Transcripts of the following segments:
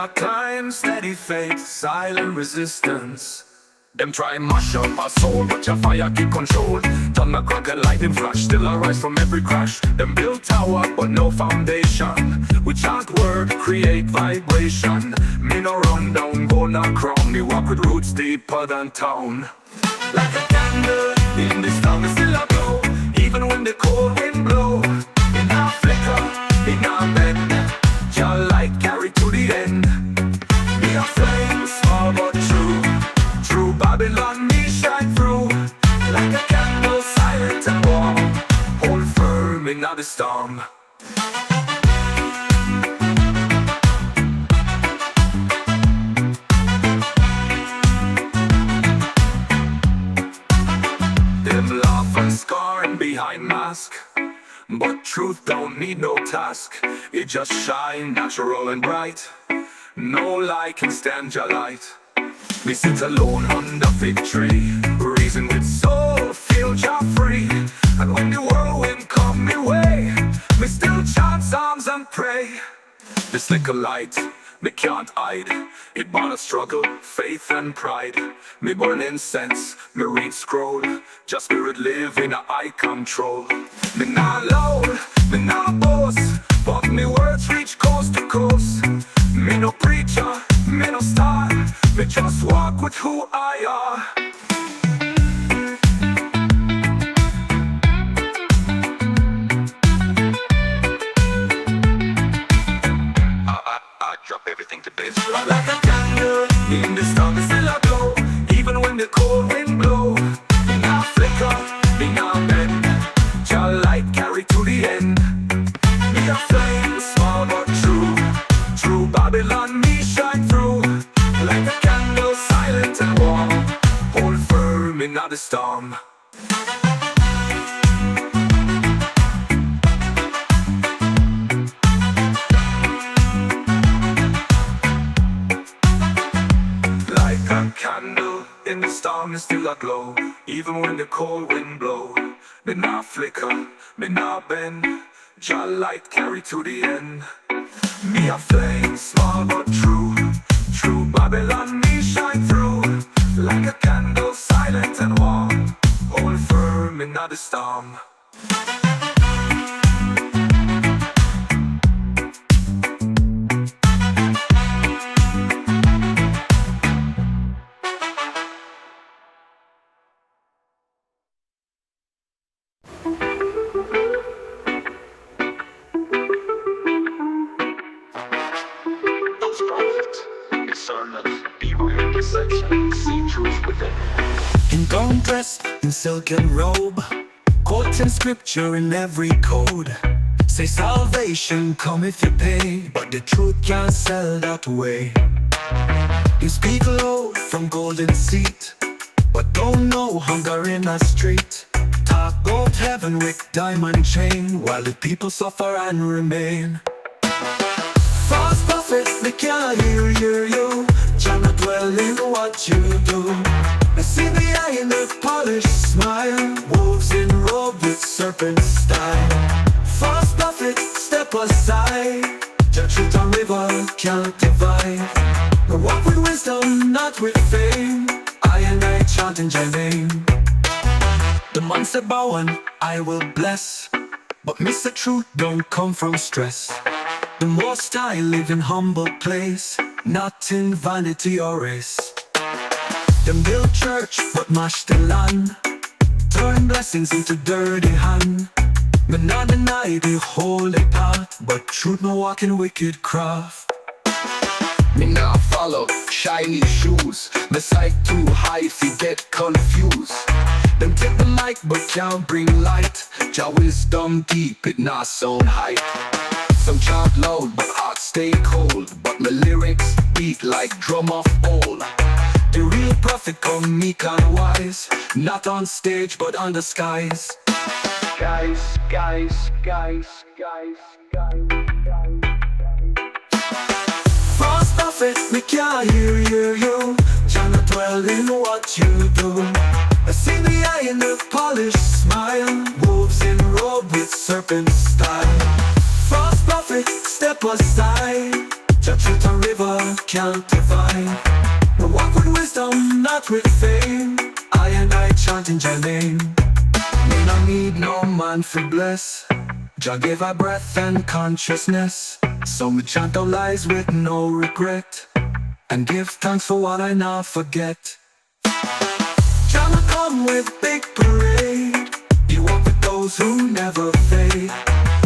dark times, steady faith, silent resistance. Them try mash up our soul, but your fire keep control. Thunder, crack and lightning flash, still arise from every crash. Them build tower, but no foundation. We chant word, create vibration. Me no run down, go not crown. Me walk with roots deeper than town. Like a candle, in this town, still a glow. Even when the cold wind blow. In our flicker, in our bend. Your light carry to the end. Me a flame, small but true. True Babylon, me shine through. Like a candle, silent and warm. Hold firm in the storm. Them laugh and scarring behind mask, but truth don't need no task. It just shine natural and bright. No lie can stand your light. We sit alone under fig tree, reason with soul, feel job free. And when the whirlwind come me way, me still chant psalms and pray. This little light, me can't hide. It born a struggle, faith and pride. Me burn incense, me read scroll. Just spirit live in a eye control. Me not loud, me not boast, but me words reach coast to coast. Me no preacher, me no star. Me just walk with who I are. I drop everything to bits. Like a candle, in the storm is still a glow. Even when the cold wind blow. In our flicker, in our bend. Your light carry to the end. Me a flame, small but true. True Babylon, me shine through. Like a candle, silent and warm. Hold firm in the storm. Like a candle, in the storm is still a glow. Even when the cold wind blow. Me not flicker, me not bend. Your light carry to the end. Me a flame, small but true. True Babylon, me shine through. Like a candle, silent and warm. Hold firm in the storm. In gown dressed, in silken robe, quoting scripture in every code. Say salvation come if you pay, but the truth can't sell that way. You speak low from golden seat, but don't know hunger in a street. Talk gold heaven with diamond chain, while the people suffer and remain. False prophets, they can't hear you. Cannot dwell in what you do. I see the eye in the polished smile. Wolves in robe with serpent style. False prophets, step aside. Judge truth and river can't divide. We walk with wisdom, not with fame. I and I chanting your name. The man said bow and I will bless, but Mr. Truth don't come from stress. The Most High live in humble place, not in vanity or race. Them build church but mash the land, turn blessings into dirty hand. Me not deny the holy path, but truth no walk in wicked craft. Me not follow shiny shoes. Me sight too high if you get confused. Them take the mic but can't bring light. Jah wisdom deep, it not sound hype. Some chant loud but heart stay cold, but my lyrics beat like drum of old. The real prophet come meek and wise, not on stage but on the skies. Guys, guys, guys, guys, guys, guys. False prophet, me can't hear you. Cannot dwell in what you do. I see the eye in the polished smile. Wolves in robe with serpent style. False prophet, step aside. Judge with a river can't divine. We walk with wisdom, not with fame. I and I chanting Jah name. Me no need no man for bless. Jah give a breath and consciousness. So me chant out lies with no regret, and give thanks for what I now forget. Jah will come with big parade. He walk with those who never fade.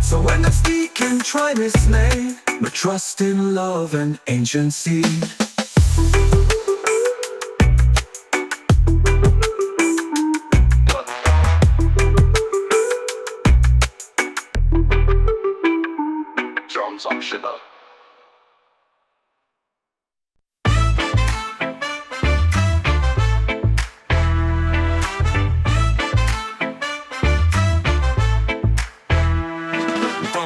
So when the speaking try me slay, me trust in love and ancient seed. Drums optional.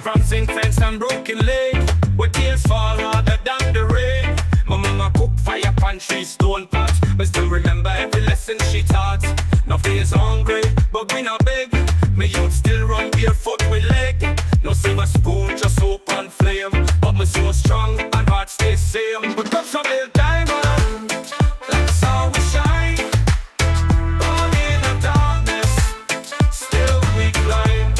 From zinc fence and broken leg, where tears fall harder than the rain. My mama cook fire pan 3 stone pots, but still remember every lesson she taught. No fears hungry, but we not beg. Me youth still run barefoot with leg. No silver spoon, just hope and flame. But me so strong and heart stay same. But come some little diamond, that's how we shine. Born in the darkness, still we climb.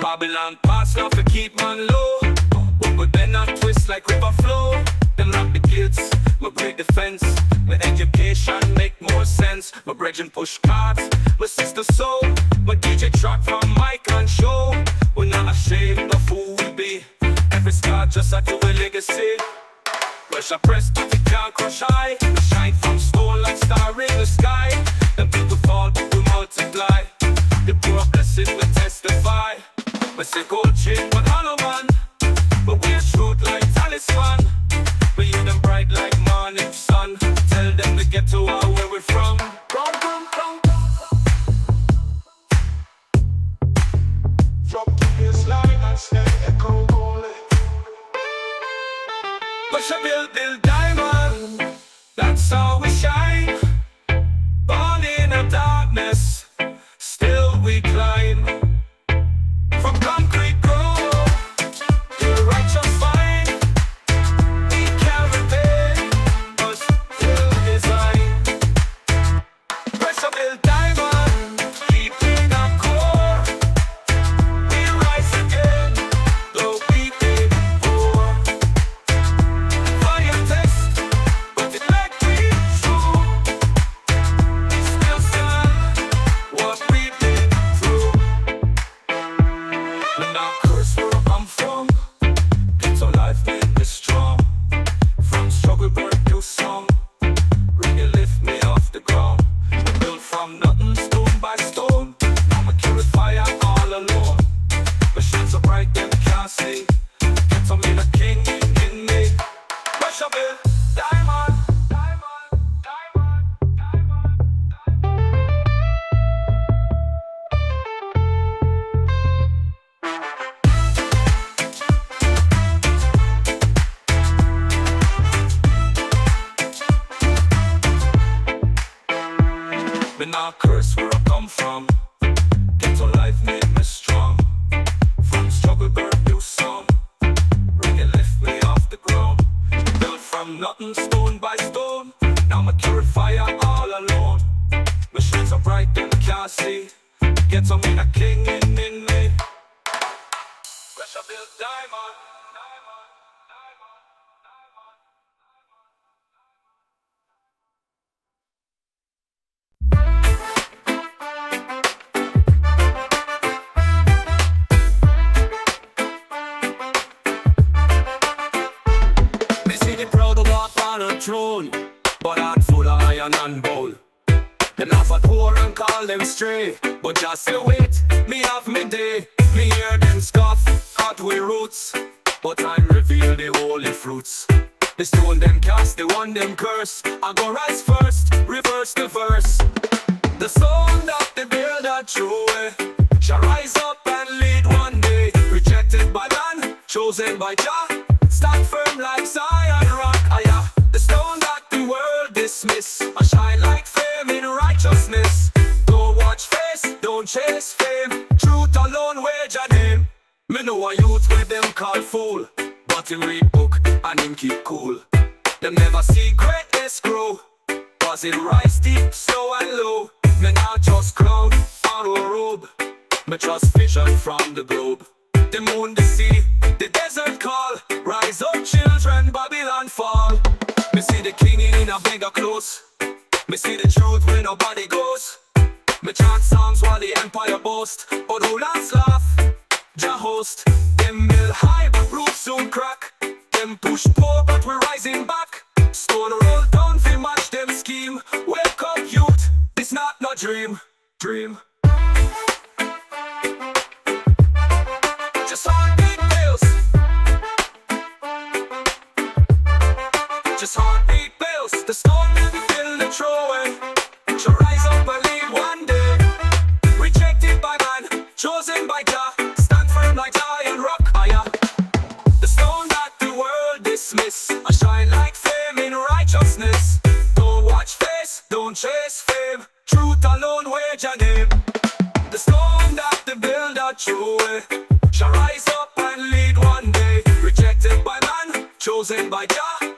Babylon pass now to keep man low, but then I twist like river flow. Them lock the gates, my break the fence. My education make more sense. My brethren push cards, my sister soul. My DJ track from mic and show. We're not ashamed of who we be. Every star just add to a legacy. Pressure press but it can't crush high. We shine from stone like star in the sky. Them people fall but we multiply. The poor blessed will testify. We say gold chain but hollow man, but we're truth like talisman. We use them bright like morning sun. Tell them to get to where we're from. Come, come, come. Drop the bassline and stay echo holy. Push a build diamond, that's how we shine. Born in the darkness, still we climb. From concrete grove to righteous vine, we carry pain, but still design. Pressure build diamond, keeping our core. We rise again, though we did before. Fire test, but it like we true. We still stand what we did through. And now curse where I come from. Ghetto life made me strong. From struggle birth to song. Reggae lift me off the ground. Built from nothing, stone by stone. Now I carry fire all alone. My shades so bright them can't see. Ghetto me the king in me. Pressure build diamond, diamond, diamond, diamond. But now curse where I come from. Ghetto life made me strong. From struggle birth to song. Reggae lift me off the ground. Built from nothing, stone by stone. Now I carry fire all alone. My shades are bright and can't see. Ghetto me the king in me. Pressure build diamond, diamond, diamond, diamond. Me see the proud walk on a throne, but heart full of iron and bowl. Them laugh at poor and call them stray, but just you wait, me have me day. Me hear them scoff at we roots. but time reveal the holy fruits. The stone them cast, the one them curse. I go rise first, reverse the verse. The stone that they build a true way shall rise up and lead one day. Rejected by man, chosen by Jah, stand firm like Zion rock. The stone that the world dismiss, I shine like flame in righteousness. Don't watch face, don't chase fame. Truth alone wage a name. Me know a youth with them call fool, but him read book and him keep cool. Them never see greatness grow, cause it rise deep, slow and low. Me not just crown on a robe, me trust vision from the globe. The moon, the sea, the desert call. Rise up children, Babylon fall. Me see the king in a beggar clothes. Me see the truth where nobody goes. Me chant songs while the empire boast, but who last laugh? Jah host. Them mill high but roof soon crack. Them push poor but we're rising back. Stone roll down fi match them scheme. Wake up youth, this not no dream. Just heartbeat bills. Just heartbeat bills. The stone that we build and throw away shall rise up and lead one day. Rejected by man, chosen by Jah, stand firm like Zion rock. The stone that the world dismiss, I shine like flame in righteousness. Don't watch face, don't chase fame. Truth alone wage a name. The stone that the builder threw away shall rise up and lead one day. Rejected by man, chosen by Jah,